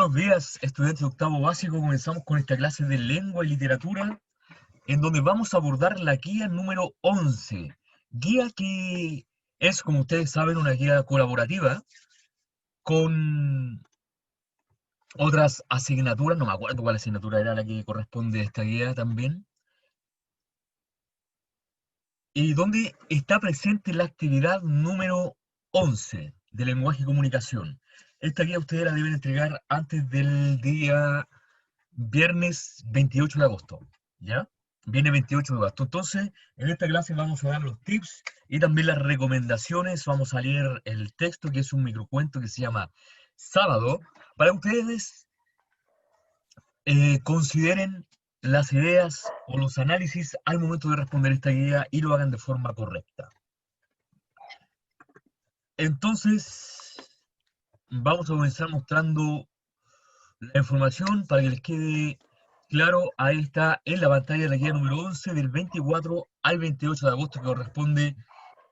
Buenos días, estudiantes de octavo básico. Comenzamos con esta clase de lengua y literatura, en donde vamos a abordar la guía número 11. Guía que es, como ustedes saben, una guía colaborativa con otras asignaturas. No me acuerdo cuál asignatura era la que corresponde a esta guía también. Y donde está presente la actividad número 11 de lenguaje y comunicación. Esta guía ustedes la deben entregar antes del día viernes 28 de agosto, ¿ya? Viene 28 de agosto. Entonces, en esta clase vamos a dar los tips y también las recomendaciones. Vamos a leer el texto, que es un microcuento que se llama Sábado, para que ustedes consideren las ideas o los análisis al momento de responder esta guía y lo hagan de forma correcta. Entonces, vamos a comenzar mostrando la información para que les quede claro. Ahí está en la pantalla la guía número 11 del 24 al 28 de agosto que corresponde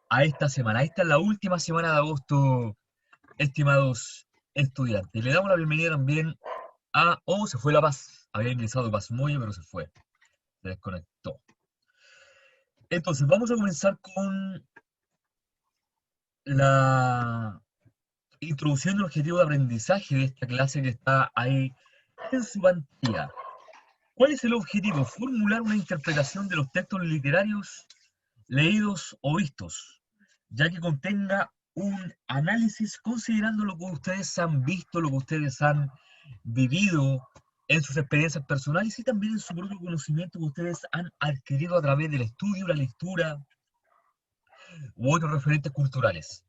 a esta semana. Esta es la última semana de agosto, estimados estudiantes. Le damos la bienvenida también a... Oh, se fue La Paz. Había ingresado Paz Moya, pero se fue. Se desconectó. Entonces, vamos a comenzar con la introducción del objetivo de aprendizaje de esta clase que está ahí en su pantalla. ¿Cuál es el objetivo? Formular una interpretación de los textos literarios leídos o vistos, ya que contenga un análisis considerando lo que ustedes han visto, lo que ustedes han vivido en sus experiencias personales y también en su propio conocimiento que ustedes han adquirido a través del estudio, la lectura u otros referentes culturales.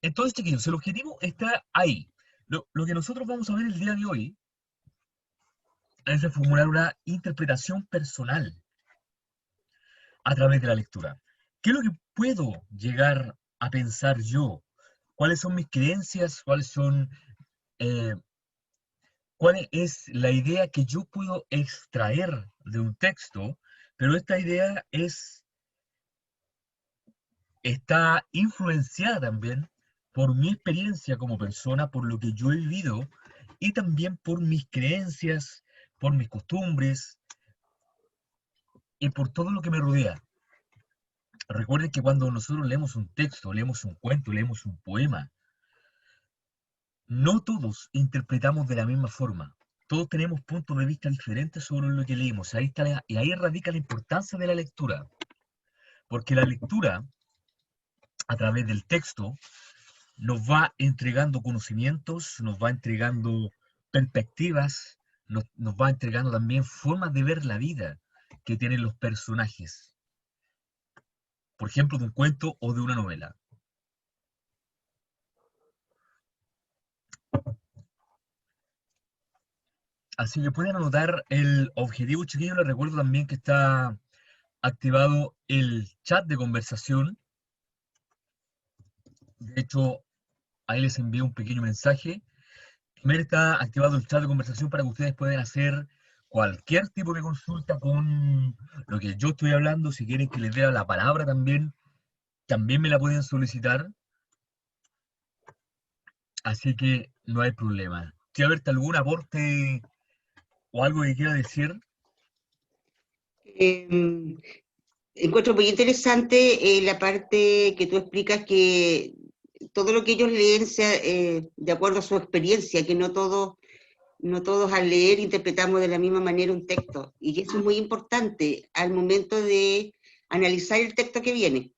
Entonces, chiquillos, el objetivo está ahí. Lo que nosotros vamos a ver el día de hoy es de formular una interpretación personal a través de la lectura. ¿Qué es lo que puedo llegar a pensar yo? ¿Cuáles son mis creencias? Eh, ¿Cuál es la idea que yo puedo extraer de un texto? Pero esta idea está influenciada también por mi experiencia como persona, por lo que yo he vivido y también por mis creencias, por mis costumbres y por todo lo que me rodea. Recuerden que cuando nosotros leemos un texto, leemos un cuento, leemos un poema, no todos interpretamos de la misma forma. Todos tenemos puntos de vista diferentes sobre lo que leemos. Y ahí radica la importancia de la lectura. Porque la lectura, a través del texto, nos va entregando conocimientos, nos va entregando perspectivas, nos va entregando también formas de ver la vida que tienen los personajes. Por ejemplo, de un cuento o de una novela. Así que pueden anotar el objetivo, chiquillos. Les recuerdo también que está activado el chat de conversación. De hecho, ahí les envío un pequeño mensaje. También está activado el chat de conversación para que ustedes puedan hacer cualquier tipo de consulta con lo que yo estoy hablando. Si quieren que les dé la palabra también me la pueden solicitar. Así que no hay problema. ¿Quiere verte algún aporte o algo que quiera decir? Eh, Encuentro muy interesante la parte que tú explicas que todo lo que ellos leen sea de acuerdo a su experiencia, que no todos al leer interpretamos de la misma manera un texto. Y eso es muy importante al momento de analizar el texto que viene.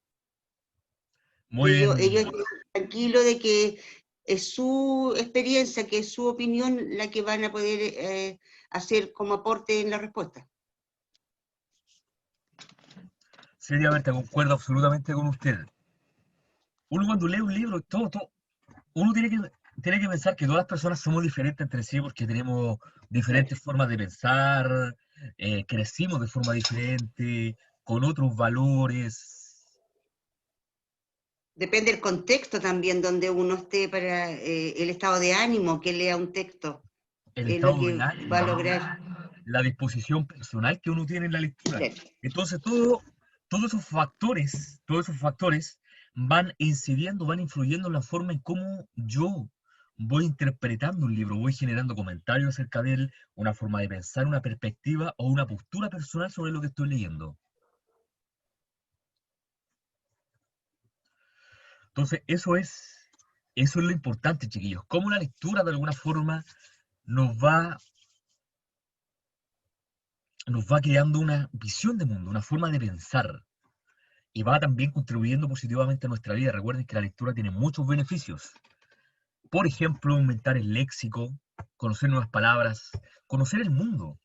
Muy bien. Ellos están tranquilos de que es su experiencia, que es su opinión la que van a poder hacer como aporte en la respuesta. Sería Berta, concuerdo absolutamente con usted. Uno cuando lee un libro, uno tiene que pensar que todas las personas somos diferentes entre sí porque tenemos diferentes formas de pensar, crecimos de forma diferente, con otros valores. Depende del contexto también donde uno esté para el estado de ánimo que lea un texto. El Es lo estado que de va a ánimo, lograr. la disposición personal que uno tiene en la lectura. Claro. Entonces, todos esos factores van incidiendo, van influyendo en la forma en cómo yo voy interpretando un libro, voy generando comentarios acerca de él, una forma de pensar, una perspectiva o una postura personal sobre lo que estoy leyendo. Entonces, eso es lo importante, chiquillos. Cómo la lectura de alguna forma nos va, nos va creando una visión de mundo, una forma de pensar. Y va también contribuyendo positivamente a nuestra vida. Recuerden que la lectura tiene muchos beneficios. Por ejemplo, aumentar el léxico, conocer nuevas palabras, conocer el mundo.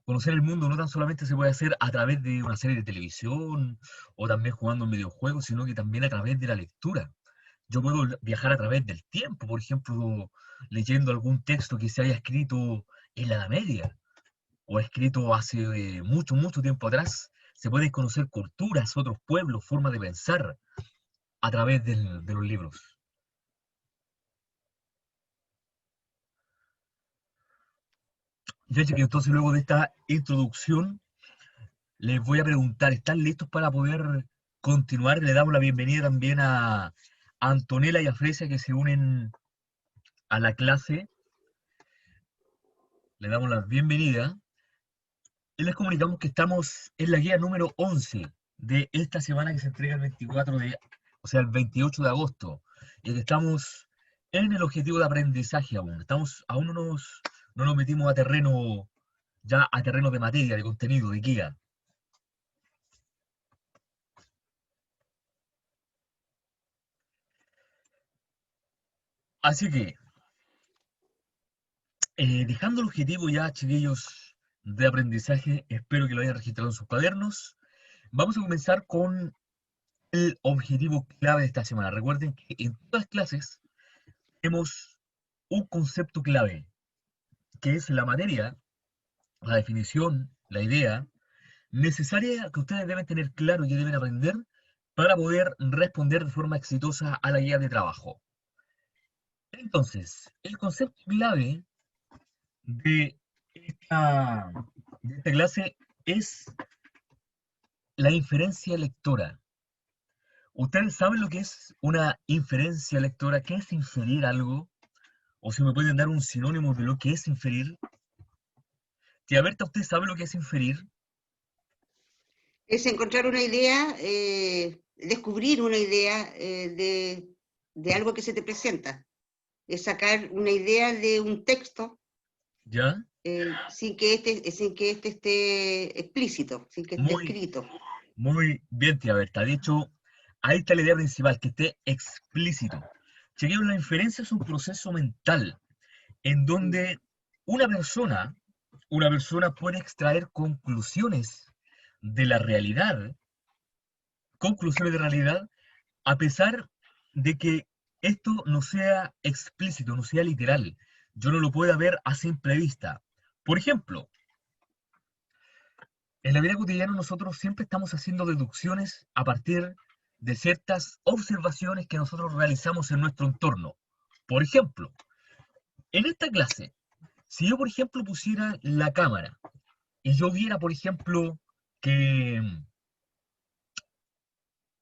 Conocer el mundo no tan solamente se puede hacer a través de una serie de televisión o también jugando en videojuegos, sino que también a través de la lectura. Yo puedo viajar a través del tiempo, por ejemplo, leyendo algún texto que se haya escrito en la Edad Media o escrito hace mucho, mucho tiempo atrás. Se pueden conocer culturas, otros pueblos, formas de pensar a través de los libros. Ya que entonces luego de esta introducción les voy a preguntar, ¿están listos para poder continuar? Le damos la bienvenida también a Antonella y a Fresia que se unen a la clase. Le damos la bienvenida y les comunicamos que estamos en la guía número 11 de esta semana que se entrega el 24 de, o sea, el 28 de agosto. Y que estamos en el objetivo de aprendizaje aún. Aún no nos metimos a terreno, ya a terreno de materia, de contenido, de guía. Así que, dejando el objetivo ya, chiquillos, de aprendizaje, espero que lo hayan registrado en sus cuadernos. Vamos a comenzar con el objetivo clave de esta semana. Recuerden que en todas las clases tenemos un concepto clave, que es la materia, la definición, la idea necesaria que ustedes deben tener claro y que deben aprender para poder responder de forma exitosa a la guía de trabajo. Entonces, el concepto clave de esta, de esta clase es la inferencia lectora. ¿Ustedes saben lo que es una inferencia lectora? ¿Qué es inferir algo? O si me pueden dar un sinónimo de lo que es inferir. Tía Berta, ¿usted sabe lo que es inferir? Es encontrar una idea, descubrir una idea de algo que se te presenta. Es sacar una idea de un texto ¿Ya? sin que este esté explícito, sin que esté Muy, escrito. muy bien, tía Berta. De hecho, ahí está la idea principal, que esté explícito. Chequeo, la inferencia es un proceso mental en donde una persona, una persona puede extraer de la realidad, conclusiones de realidad, a pesar de que esto no sea explícito, no sea literal. Yo no lo pueda ver a simple vista. Por ejemplo, en la vida cotidiana nosotros siempre estamos haciendo deducciones a partir de ciertas observaciones que nosotros realizamos en nuestro entorno. Por ejemplo, en esta clase, si yo, por ejemplo, pusiera la cámara y yo viera, por ejemplo, que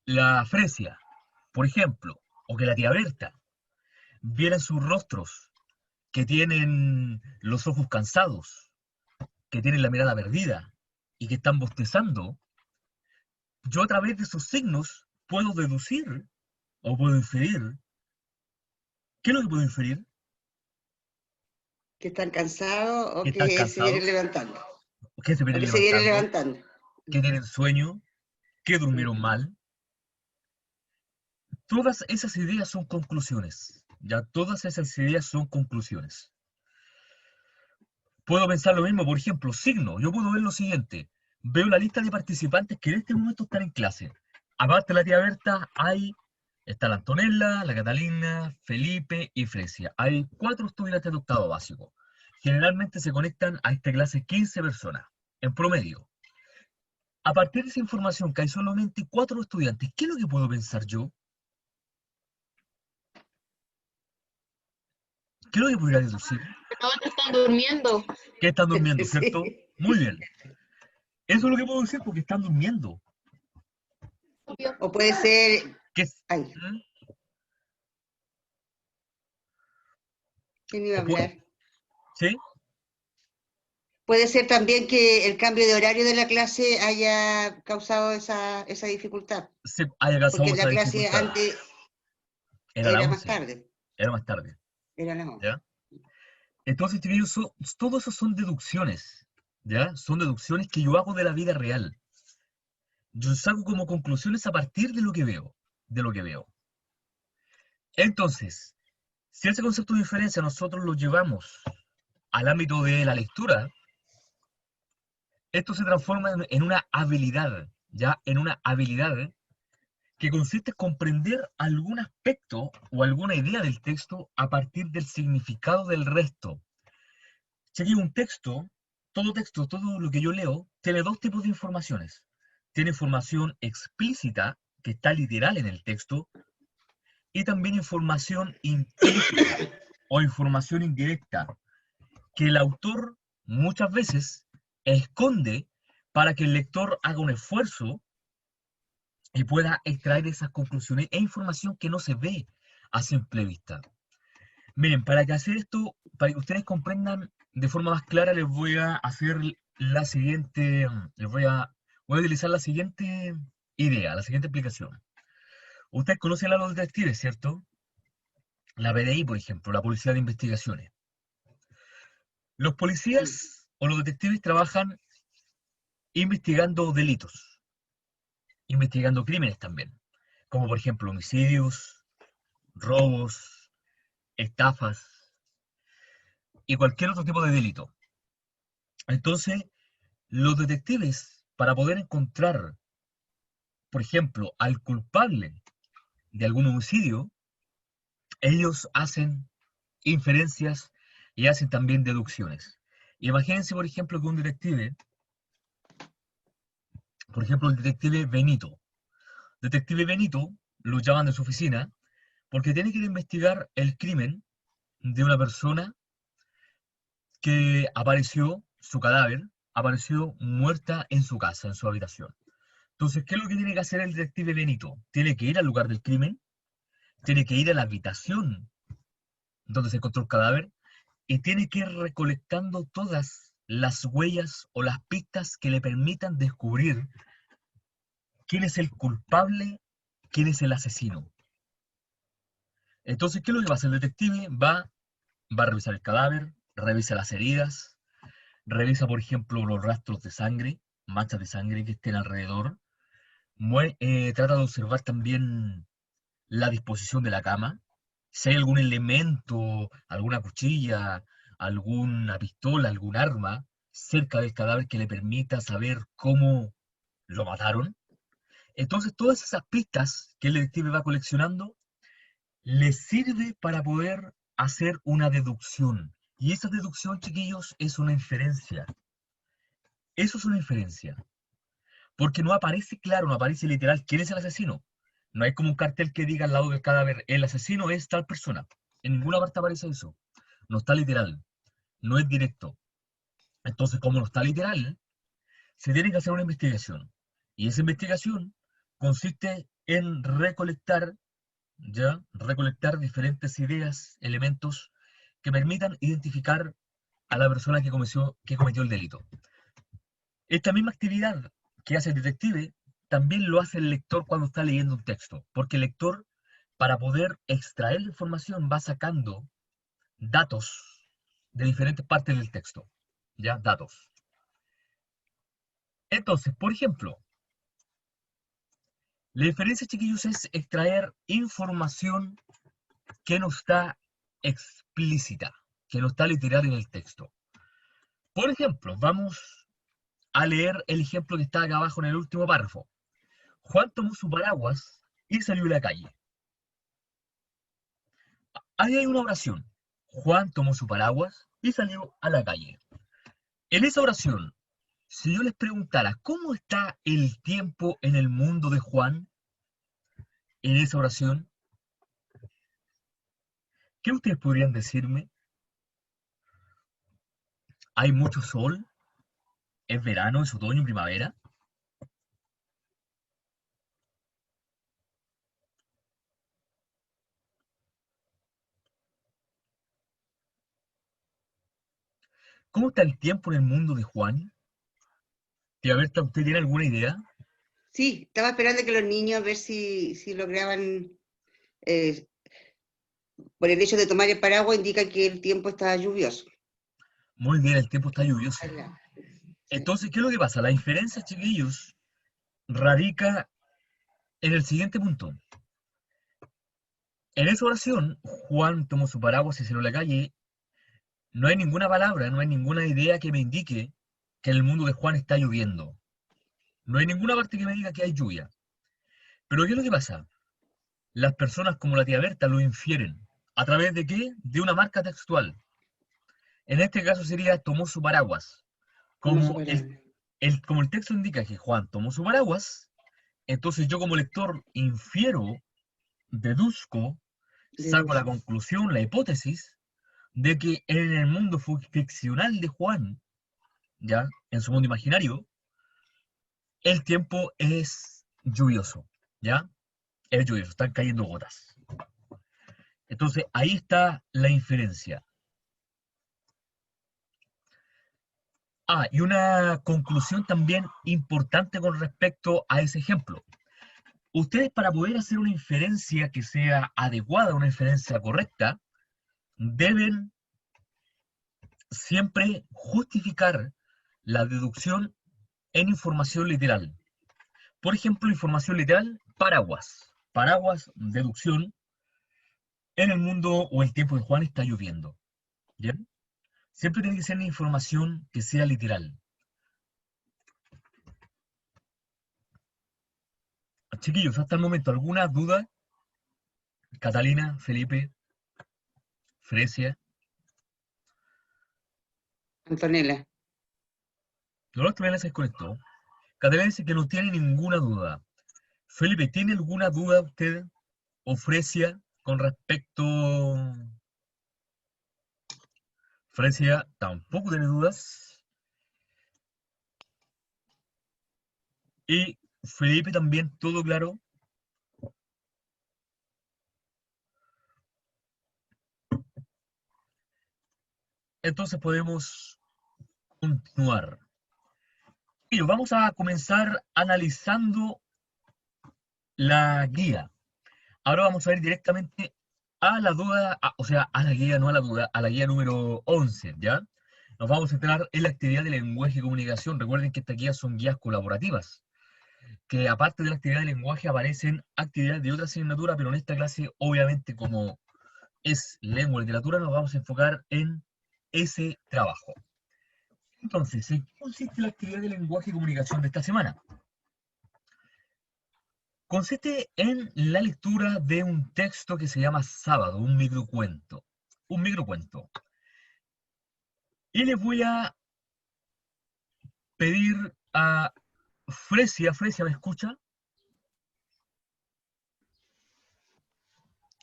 la Fresia, por ejemplo, o que la tía Berta, vieran sus rostros, que tienen los ojos cansados, que tienen la mirada perdida y que están bostezando, yo a través de esos signos puedo deducir o puedo inferir. ¿Qué es lo que puedo inferir? Que están cansados Que o están que se vienen cansados, levantando. que se O vienen que se vienen levantando, levantando. que tienen sueño, que durmieron mal. Todas esas ideas son conclusiones. Ya todas esas ideas son conclusiones. Puedo pensar lo mismo, por ejemplo, signo. Yo puedo ver lo siguiente. Veo la lista de participantes que en este momento están en clase. Aparte de la tía Berta, está la Antonella, la Catalina, Felipe y Fresia. Hay 4 estudiantes de octavo básico. Generalmente se conectan a esta clase 15 personas, en promedio. A partir de esa información que hay solamente 4 estudiantes, ¿qué es lo que puedo pensar yo? ¿Qué es lo que podría deducir? Todos están durmiendo. Que están durmiendo, ¿cierto? Sí. Muy bien. Eso es lo que puedo decir porque están durmiendo. O puede ser. ¿Qué es? Ay, ¿Mm? ¿Quién iba a O puede, hablar? ¿sí? Puede ser también que el cambio de horario de la clase haya causado esa dificultad, Se haya causado porque esa la clase dificultad. antes Era la era más 11, tarde, era más tarde, era la 11. ¿ya? Entonces, chiquillos, todo eso son deducciones, ¿ya? Son deducciones que yo hago de la vida real. Yo saco como conclusiones a partir de lo que veo, de lo que veo. Entonces, si ese concepto de diferencia nosotros lo llevamos al ámbito de la lectura, esto se transforma en una habilidad, ¿ya? En una habilidad que consiste en comprender algún aspecto o alguna idea del texto a partir del significado del resto. Sería un texto, todo lo que yo leo, tiene dos tipos de informaciones. Tiene información explícita, que está literal en el texto, y también información implícita o información indirecta, que el autor muchas veces esconde para que el lector haga un esfuerzo y pueda extraer esas conclusiones e información que no se ve a simple vista. Miren, para que hacer esto, para que ustedes comprendan de forma más clara, les voy a hacer la siguiente, voy a utilizar la siguiente idea, la siguiente explicación. Ustedes conocen a los detectives, ¿cierto? La PDI, por ejemplo, la Policía de Investigaciones. Los Sí. policías o los detectives trabajan investigando delitos, investigando crímenes también, como por ejemplo homicidios, robos, estafas y cualquier otro tipo de delito. Entonces, los detectives, para poder encontrar, por ejemplo, al culpable de algún homicidio, ellos hacen inferencias y hacen también deducciones. Imagínense, por ejemplo, que un detective, por ejemplo, el detective Benito. Detective Benito lo llaman de su oficina porque tiene que ir a investigar el crimen de una persona que apareció, su cadáver, apareció muerta en su casa, en su habitación. Entonces, ¿qué es lo que tiene que hacer el detective Benito? Tiene que ir al lugar del crimen, tiene que ir a la habitación donde se encontró el cadáver y tiene que ir recolectando todas las huellas o las pistas que le permitan descubrir quién es el culpable, quién es el asesino. Entonces, ¿qué es lo que va a hacer el detective? Va a revisar el cadáver, revisa las heridas, revisa, por ejemplo, los rastros de sangre, manchas de sangre que estén alrededor, trata de observar también la disposición de la cama, si hay algún elemento, alguna cuchilla, alguna pistola, algún arma cerca del cadáver que le permita saber cómo lo mataron. Entonces, todas esas pistas que el detective va coleccionando le sirve para poder hacer una deducción. Y esa deducción, chiquillos, es una inferencia. Eso es una inferencia. Porque no aparece claro, no aparece literal quién es el asesino. No hay como un cartel que diga al lado del cadáver, el asesino es tal persona. En ninguna parte aparece eso. No está literal, no es directo. Entonces, como no está literal, se tiene que hacer una investigación. Y esa investigación consiste en recolectar diferentes ideas, elementos que permitan identificar a la persona que cometió el delito. Esta misma actividad que hace el detective también lo hace el lector cuando está leyendo un texto, porque el lector, para poder extraer la información, va sacando datos de diferentes partes del texto, ¿ya? Datos. Entonces, por ejemplo, la diferencia, chiquillos, es extraer información que no está explícita, que no está literal en el texto. Por ejemplo, vamos a leer el ejemplo que está acá abajo en el último párrafo. Juan tomó su paraguas y salió a la calle. Ahí hay una oración. Juan tomó su paraguas y salió a la calle. En esa oración, si yo les preguntara cómo está el tiempo en el mundo de Juan, en esa oración, ¿qué ustedes podrían decirme? ¿Hay mucho sol? ¿Es verano, es otoño, primavera? ¿Cómo está el tiempo en el mundo de Juan? Tía Berta, ¿usted tiene alguna idea? Sí, estaba esperando que los niños a ver si lograban, eh, por el hecho de tomar el paraguas, indica que el tiempo está lluvioso. Muy bien, el tiempo está lluvioso. Ojalá. Sí. Entonces, ¿qué es lo que pasa? La diferencia, chiquillos, radica en el siguiente punto. En esa oración, Juan tomó su paraguas y salió a la calle. No hay ninguna palabra, no hay ninguna idea que me indique que en el mundo de Juan está lloviendo. No hay ninguna parte que me diga que hay lluvia. Pero ¿qué es lo que pasa? Las personas como la tía Berta lo infieren. ¿A través de qué? De una marca textual. En este caso sería tomó su paraguas. Tomó su Como paraguas. como el texto indica que Juan tomó su paraguas, entonces yo como lector infiero, deduzco, saco la Deduzco. conclusión, la hipótesis, de que en el mundo ficcional de Juan, ya, en su mundo imaginario, el tiempo es lluvioso, ¿ya? Es lluvioso, están cayendo gotas. Entonces, ahí está la inferencia. Ah, y una conclusión también importante con respecto a ese ejemplo. Ustedes para poder hacer una inferencia que sea adecuada, una inferencia correcta, deben siempre justificar la deducción en información literal. Por ejemplo, información literal, paraguas. Paraguas, deducción, en el mundo o el tiempo de Juan está lloviendo. ¿Bien? Siempre tiene que ser una información que sea literal. Chiquillos, hasta el momento, ¿alguna duda? Catalina, Felipe, Fresia. Antonella. Lola también se desconectó. Catalina dice que no tiene ninguna duda. Felipe, ¿tiene alguna duda usted o Fresia con respecto? Fresia tampoco tiene dudas. Y Felipe también, todo claro. Entonces podemos continuar. Y vamos a comenzar analizando la guía. Ahora vamos a ir directamente a la duda, o sea, a la guía, no a la duda, a la guía número 11, ¿ya? Nos vamos a centrar en la actividad de lenguaje y comunicación. Recuerden que estas guías son guías colaborativas, que aparte de la actividad de lenguaje aparecen actividades de otra asignatura, pero en esta clase, obviamente, como es lengua y literatura, nos vamos a enfocar en ese trabajo. Entonces, ¿en qué consiste la actividad de lenguaje y comunicación de esta semana? Consiste en la lectura de un texto que se llama Sábado, un microcuento. Un microcuento. Y les voy a pedir a Fresia. Fresia, ¿me escucha?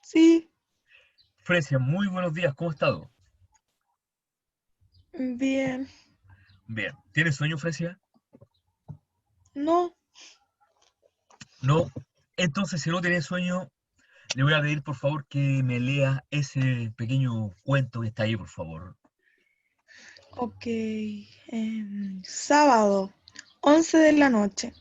Sí, Fresia, muy buenos días, ¿cómo ha estado? bien. Bien. ¿Tienes sueño, Fresia? No, No. Entonces, si no tienes sueño, le voy a pedir por favor que me lea ese pequeño cuento que está ahí, por favor. ok. Sábado, 11 de la noche.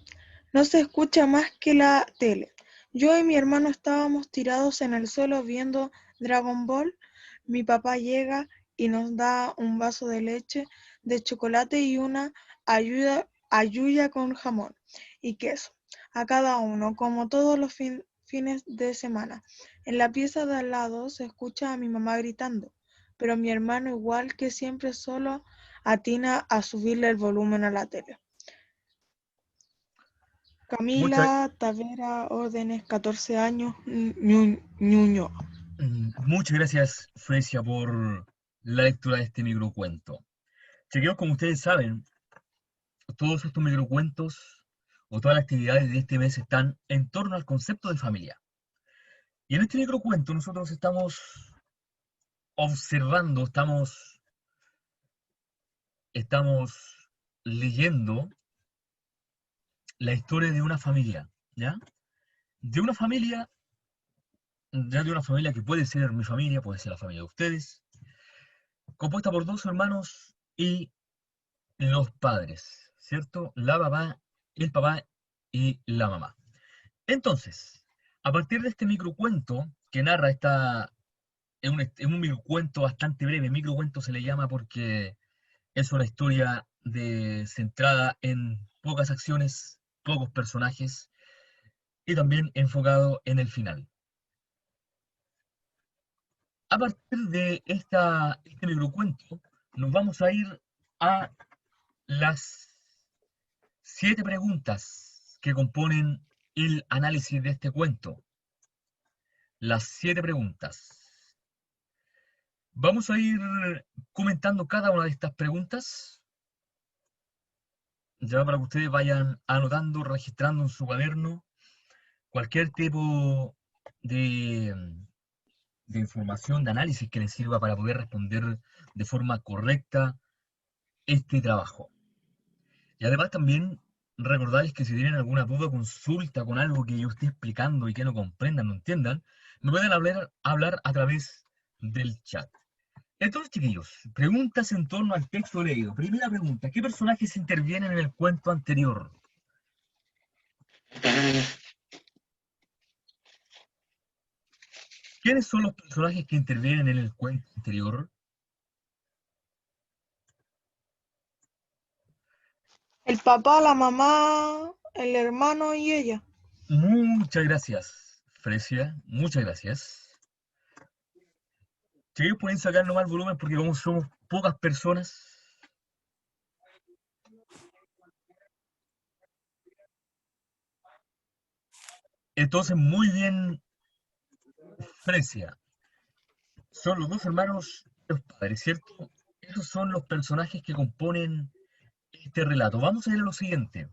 No se escucha más que la tele. Yo y mi hermano estábamos tirados en el suelo viendo Dragon Ball. Mi papá llega y nos da un vaso de leche de chocolate y una ayuya con jamón y queso a cada uno, como todos los fines de semana. En la pieza de al lado se escucha a mi mamá gritando, pero mi hermano, igual que siempre, solo atina a subirle el volumen a la tele. Muchas, Camila Tavera, órdenes, 14 años, Ñuñoa. muchas gracias, Fresia, por la lectura de este microcuento. Chequeos, como ustedes saben, todos estos microcuentos o todas las actividades de este mes están en torno al concepto de familia. Y en este microcuento nosotros estamos observando, estamos leyendo la historia de una familia, ¿ya? De una familia, ya de una familia que puede ser mi familia, puede ser la familia de ustedes, compuesta por dos hermanos y los padres, ¿cierto? La mamá, el papá y la mamá. Entonces, a partir de este microcuento que narra es un microcuento bastante breve, microcuento se le llama porque es una historia centrada en pocas acciones, pocos personajes y también enfocado en el final. A partir de este microcuento, nos vamos a ir a las 7 preguntas que componen el análisis de este cuento. Las 7 preguntas. Vamos a ir comentando cada una de estas preguntas, ya para que ustedes vayan anotando, registrando en su cuaderno cualquier tipo de, de información, de análisis que les sirva para poder responder de forma correcta este trabajo. Y además también recordarles que si tienen alguna duda o consulta con algo que yo esté explicando y que no comprendan, no entiendan, me pueden hablar a través del chat. Entonces, chiquillos, preguntas en torno al texto leído. Primera pregunta, ¿qué personajes intervienen en el cuento anterior? ¿Quiénes son los personajes que intervienen en el cuento anterior? El papá, la mamá, el hermano y ella. Muchas gracias, Fresia, muchas gracias. Chiquillos, pueden sacar nomás el volumen porque como somos pocas personas. Entonces, muy bien, Fresia. Son los dos hermanos y los padres, ¿cierto? Esos son los personajes que componen este relato. Vamos a ver lo siguiente.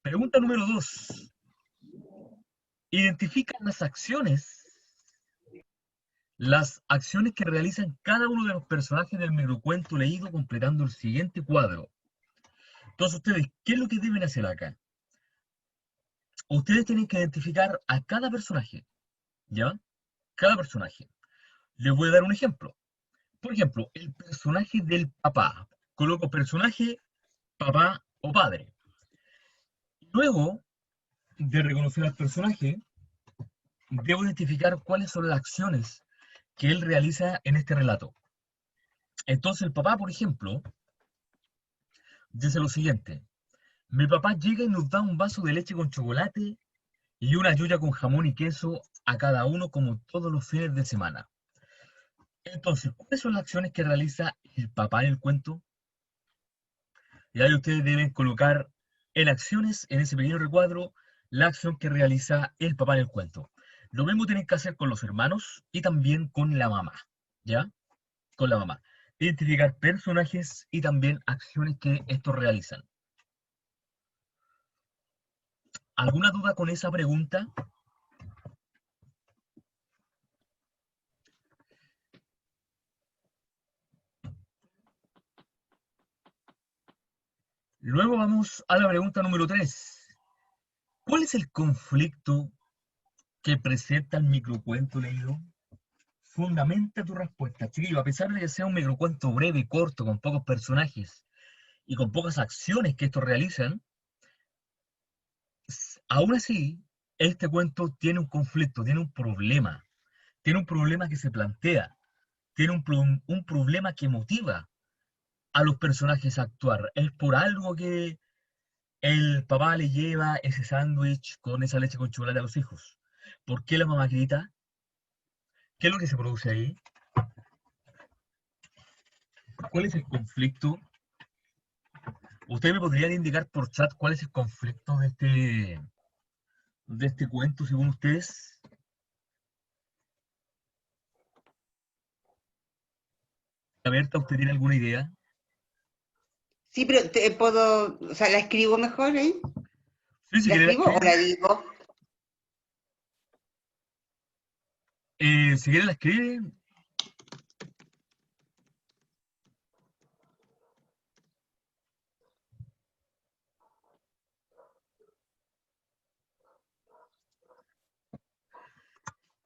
Pregunta número 2. Identifica las acciones que realizan cada uno de los personajes del microcuento leído completando el siguiente cuadro. Entonces ustedes, ¿qué es lo que deben hacer acá? Ustedes tienen que identificar a cada personaje, ¿ya? Cada personaje. Les voy a dar un ejemplo. Por ejemplo, el personaje del papá. Coloco personaje, papá o padre. Luego de reconocer al personaje, debo identificar cuáles son las acciones que él realiza en este relato. Entonces el papá, por ejemplo, dice lo siguiente. Mi papá llega y nos da un vaso de leche con chocolate y una yuya con jamón y queso a cada uno como todos los fines de semana. Entonces, ¿cuáles son las acciones que realiza el papá en el cuento? Y ahí ustedes deben colocar en acciones, en ese pequeño recuadro, la acción que realiza el papá en el cuento. Lo mismo tienen que hacer con los hermanos y también con la mamá, ¿ya? Con la mamá. Identificar personajes y también acciones que estos realizan. ¿Alguna duda con esa pregunta? Luego vamos a la pregunta número 3. ¿Cuál es el conflicto que presenta el microcuento leído? Fundamenta tu respuesta, chiquillo. A pesar de que sea un microcuento breve, corto, con pocos personajes y con pocas acciones que estos realizan, aún así, este cuento tiene un conflicto, tiene un problema que se plantea, tiene un problema que motiva a los personajes a actuar. Es por algo que el papá le lleva ese sándwich con esa leche con chocolate a los hijos. ¿Por qué la mamá grita? ¿Qué es lo que se produce ahí? ¿Cuál es el conflicto? ¿Usted me podrían indicar por chat cuál es el conflicto de este cuento según ustedes? A ver, ¿usted tiene alguna idea? Sí, pero te puedo, o sea, la escribo mejor, ¿eh? Sí, si ¿La quiere la escribo o escribe. la digo? Si quiere la escribe.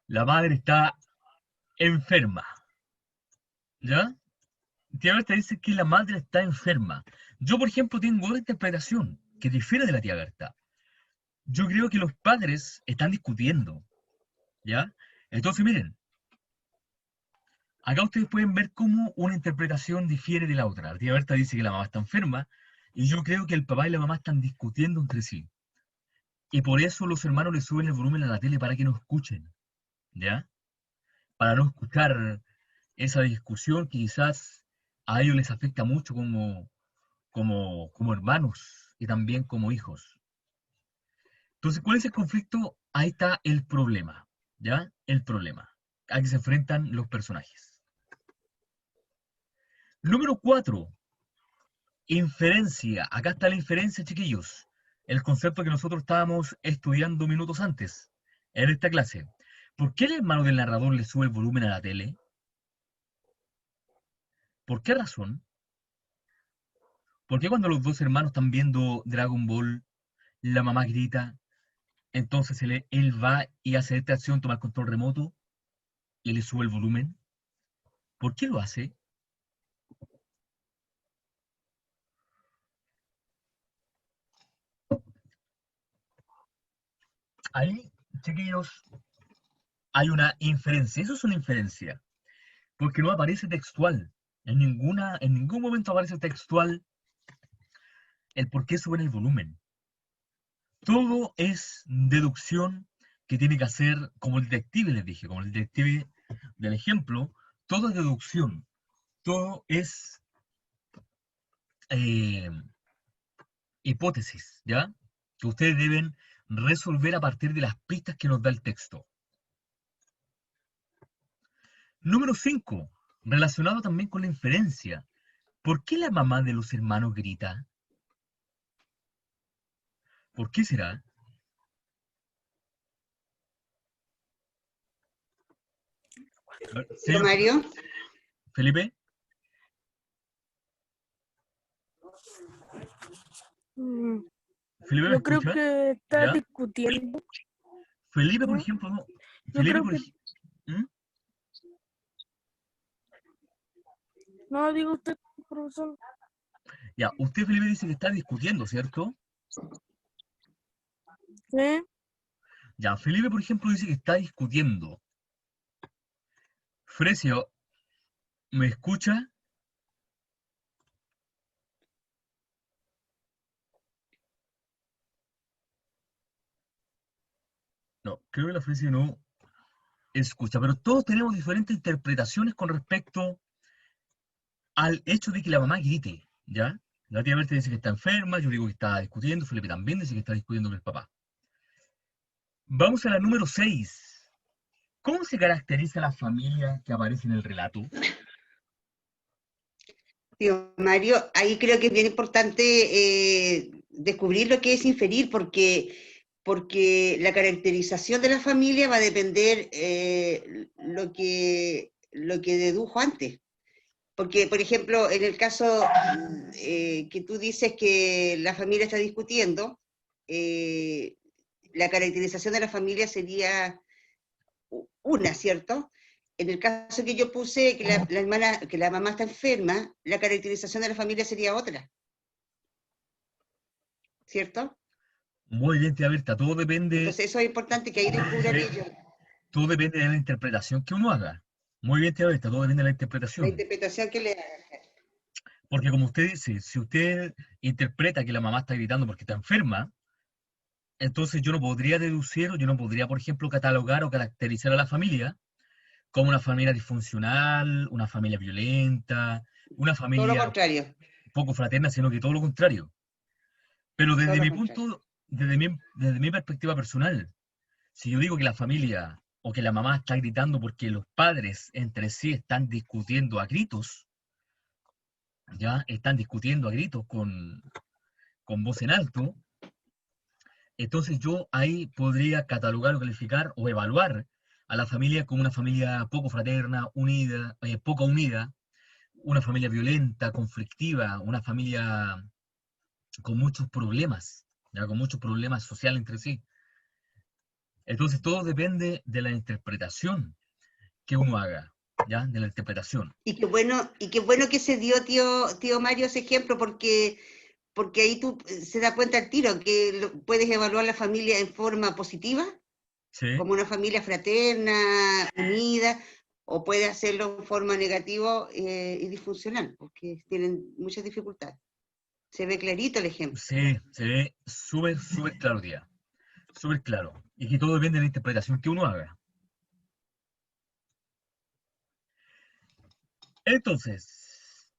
La madre está enferma, ¿ya? tía Berta dice que la madre está enferma. Yo, por ejemplo, tengo otra interpretación que difiere de la tía Berta. Yo creo que los padres están discutiendo, ¿ya? Entonces, miren, acá ustedes pueden ver cómo una interpretación difiere de la otra. La tía Berta dice que la mamá está enferma, y yo creo que el papá y la mamá están discutiendo entre sí. Y por eso los hermanos le suben el volumen a la tele para que no escuchen, ¿ya? Para no escuchar esa discusión que quizás a ellos les afecta mucho como hermanos y también como hijos. Entonces, ¿cuál es el conflicto? Ahí está el problema, ¿ya? El problema a que se enfrentan los personajes. Número 4, inferencia. Acá está la inferencia, chiquillos. El concepto que nosotros estábamos estudiando minutos antes, en esta clase. ¿Por qué el hermano del narrador le sube el volumen a la tele? ¿Por qué razón? ¿Por qué cuando los dos hermanos están viendo Dragon Ball, la mamá grita, entonces él va y hace esta acción, toma el control remoto y le sube el volumen? ¿Por qué lo hace? Ahí, chiquillos, hay una inferencia. Eso es una inferencia, porque no aparece textual. En ningún momento aparece textual el por qué suben el volumen. Todo es deducción que tiene que hacer, como el detective les dije, como el detective del ejemplo, todo es deducción, todo es eh, hipótesis, ¿ya? Que ustedes deben resolver a partir de las pistas que nos da el texto. Número 5, relacionado también con la inferencia. ¿Por qué la mamá de los hermanos grita? ¿Por qué será? A ver, señor Mario, Felipe, Mm, Felipe, ¿me Yo creo escucha? que está ¿Ya? discutiendo. Felipe, por ¿No? ejemplo, no. Yo Felipe, creo por que ejemplo. ¿Mm? no, digo usted, profesor. Ya, usted, Felipe, dice que está discutiendo, ¿cierto? ¿Sí? Ya, Felipe, por ejemplo, dice que está discutiendo. Frecio, ¿me escucha? No, creo que la Frecio no escucha, pero todos tenemos diferentes interpretaciones con respecto al hecho de que la mamá grite, ¿ya? La tía Berta dice que está enferma, yo digo que está discutiendo, Felipe también dice que está discutiendo con el papá. Vamos a la número 6. ¿Cómo se caracteriza la familia que aparece en el relato? tío Mario, ahí creo que es bien importante descubrir lo que es inferir, porque la caracterización de la familia va a depender lo que dedujo antes. Porque, por ejemplo, en el caso que tú dices que la familia está discutiendo, la caracterización de la familia sería una, ¿cierto? En el caso que yo puse que la hermana, que la mamá está enferma, la caracterización de la familia sería otra, ¿cierto? Muy bien, tía Berta, Entonces eso es importante que ahí descubran ellos. todo depende de la interpretación que uno haga. Muy bien, tía Berta, todo depende de la La interpretación. interpretación que le hagan. Porque como usted dice, si usted interpreta que la mamá está gritando porque está enferma, entonces yo no podría deducir, o yo no podría, por ejemplo, catalogar o caracterizar a la familia como una familia disfuncional, una familia violenta, una Todo lo familia contrario, poco fraterna, sino que todo lo contrario. Pero todo desde lo mi contrario. punto, desde mi perspectiva personal, si yo digo que la familia o que la mamá está gritando porque los padres entre sí están discutiendo a gritos, ya están discutiendo a gritos con voz en alto, entonces yo ahí podría catalogar o calificar o evaluar a la familia como una familia poco fraterna, unida, poco unida, una familia violenta, conflictiva, una familia con muchos problemas, ¿ya? Con muchos problemas sociales entre sí. Entonces todo depende de la interpretación que uno haga. ¿ya? De la interpretación. Y qué bueno que se dio tío Mario ese ejemplo, porque ahí tú se da cuenta al tiro que puedes evaluar la familia en forma positiva, ¿Sí? como una familia fraterna, unida, o puedes hacerlo en forma negativa y disfuncional, porque tienen muchas dificultades. Se ve clarito el ejemplo. Sí, se ve súper, súper claro, tía. Súper claro. Y que todo depende de la interpretación que uno haga. Entonces,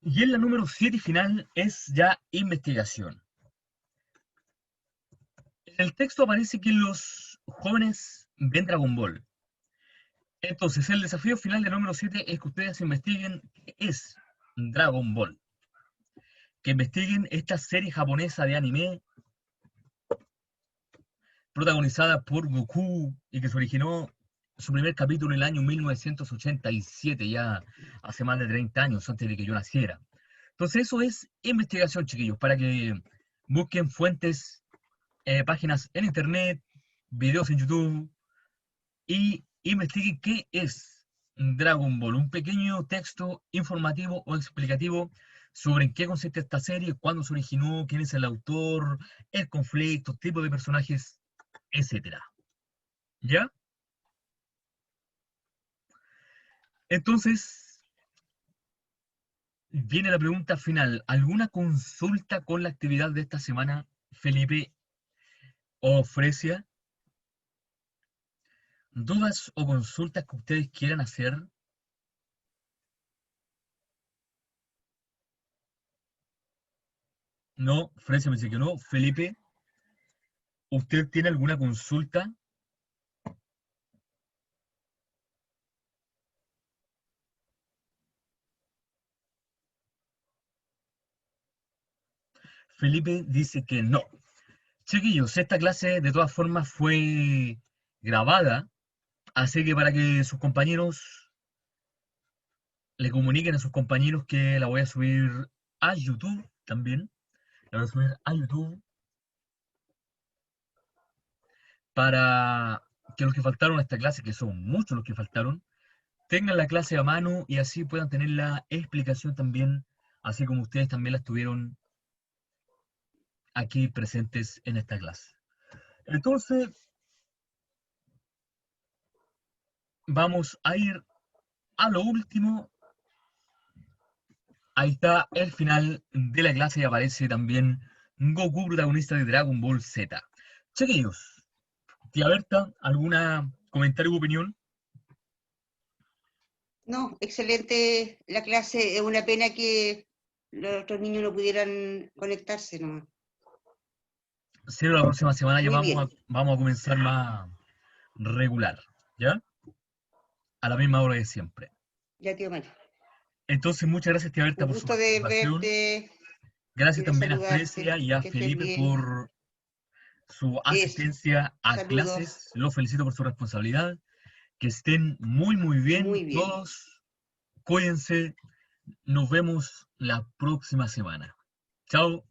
y en la número 7 final es ya investigación. En el texto aparece que los jóvenes ven Dragon Ball. Entonces, el desafío final del número 7 es que ustedes investiguen qué es Dragon Ball. Que investiguen esta serie japonesa de anime protagonizada por Goku y que se originó su primer capítulo en el año 1987, ya hace más de 30 años antes de que yo naciera. Entonces eso es investigación, chiquillos, para que busquen fuentes, páginas en internet, videos en YouTube y investiguen qué es Dragon Ball, un pequeño texto informativo o explicativo sobre en qué consiste esta serie, cuándo se originó, quién es el autor, el conflicto, tipo de personajes, etcétera. ¿Ya? Entonces, viene la pregunta final. ¿Alguna consulta con la actividad de esta semana, Felipe o Fresia? ¿Dudas o consultas que ustedes quieran hacer? No, Fresia me dice que no. Felipe, ¿usted tiene alguna consulta? Felipe dice que no. Chiquillos, esta clase de todas formas fue grabada, así que para que sus compañeros le comuniquen a sus compañeros que la voy a subir a YouTube también. La voy a subir a YouTube para que los que faltaron a esta clase, que son muchos los que faltaron, tengan la clase a mano y así puedan tener la explicación también, así como ustedes también la estuvieron aquí presentes en esta clase. Entonces, vamos a ir a lo último. Ahí está el final de la clase y aparece también Goku, protagonista de Dragon Ball Z. Chiquillos, tía Berta, ¿alguna comentario u opinión? No, excelente la clase. Es una pena que los otros niños no pudieran conectarse nomás. Sí, la próxima semana ya Muy bien. vamos a comenzar más regular, ¿ya? A la misma hora de siempre. Ya, tío Mario. Entonces, muchas gracias, tía Berta, Un por su gusto de participación. verte Gracias y de también a Fresia saludarte. y a Que estés Felipe bien. por su Eso. asistencia a Saludos. clases. Los felicito por su responsabilidad. Que estén muy, muy bien Muy bien. todos. Cuídense. Nos vemos la próxima semana. Chao.